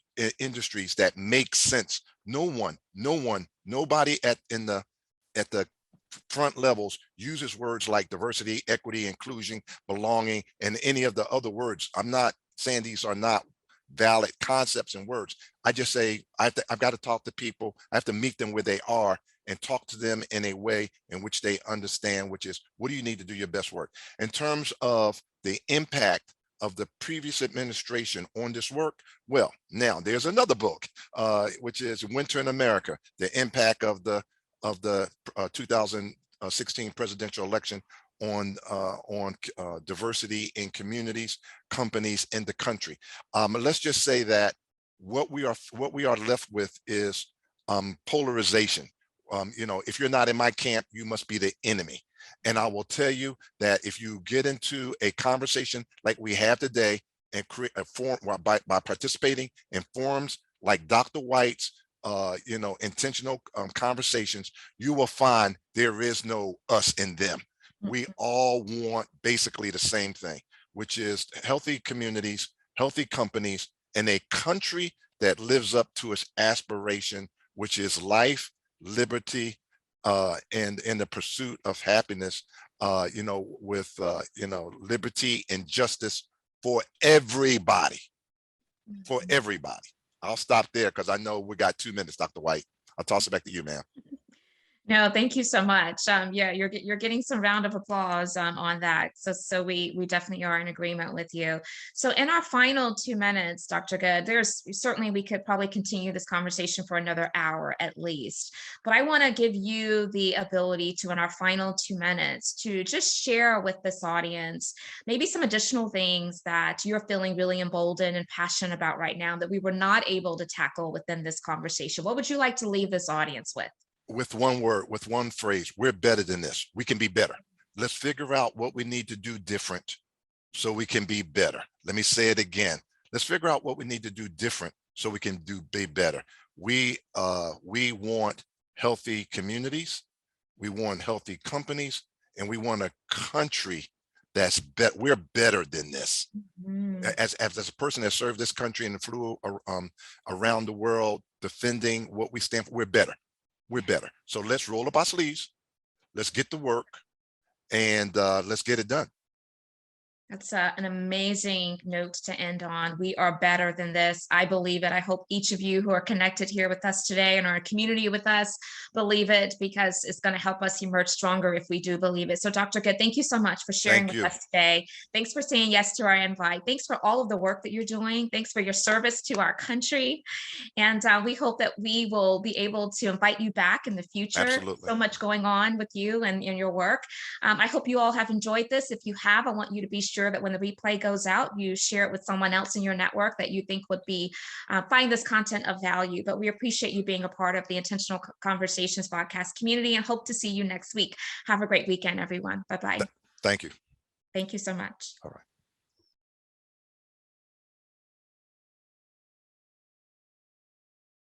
industries that makes sense. Nobody at the front levels uses words like diversity, equity, inclusion, belonging, and any of the other words. I'm not saying these are not valid concepts and words. I just say I've got to talk to people. I have to meet them where they are and talk to them in a way in which they understand, which is, what do you need to do your best work? In terms of the impact of the previous administration on this work, well, now there's another book, which is Winter in America, the impact of the 2016 presidential election on diversity in communities, companies, and the country. Let's just say that what we are left with is polarization. If you're not in my camp, you must be the enemy. And I will tell you that if you get into a conversation like we have today and create a forum by participating in forums like Dr. White's, intentional conversations, you will find there is no us and them. We all want basically the same thing, which is healthy communities, healthy companies, and a country that lives up to its aspiration, which is life, liberty, and in the pursuit of happiness, with liberty and justice for everybody. For everybody. I'll stop there because I know we got 2 minutes, Dr. White. I'll toss it back to you, ma'am. No, thank you so much. Yeah, you're getting some round of applause on that. So we definitely are in agreement with you. So in our final 2 minutes, Dr. Goode, we could probably continue this conversation for another hour at least. But I want to give you the ability to, in our final 2 minutes, to just share with this audience maybe some additional things that you're feeling really emboldened and passionate about right now that we were not able to tackle within this conversation. What would you like to leave this audience with? With one word, with one phrase: we're better than this. We can be better. Let's figure out what we need to do different so we can be better. Let me say it again. Let's figure out what we need to do different so we can be better. We want healthy communities, we want healthy companies, and we want a country that's better. We're better than this. As a person that served this country and flew around the world defending what we stand for, we're better. We're better. So let's roll up our sleeves, let's get to work, and let's get it done. That's an amazing note to end on. We are better than this. I believe it. I hope each of you who are connected here with us today and are in community with us believe it, because it's going to help us emerge stronger if we do believe it. So Dr. Goode, thank you so much for sharing with us today. Thanks for saying yes to our invite. Thanks for all of the work that you're doing. Thanks for your service to our country. And we hope that we will be able to invite you back in the future. Absolutely. So much going on with you and in your work. I hope you all have enjoyed this. If you have, I want you to be sure that when the replay goes out, you share it with someone else in your network that you think would be find this content of value. But we appreciate you being a part of the Intentional Conversations podcast community, and hope to see you next week. Have a great weekend, everyone. Bye-bye. Thank you. Thank you so much. All right.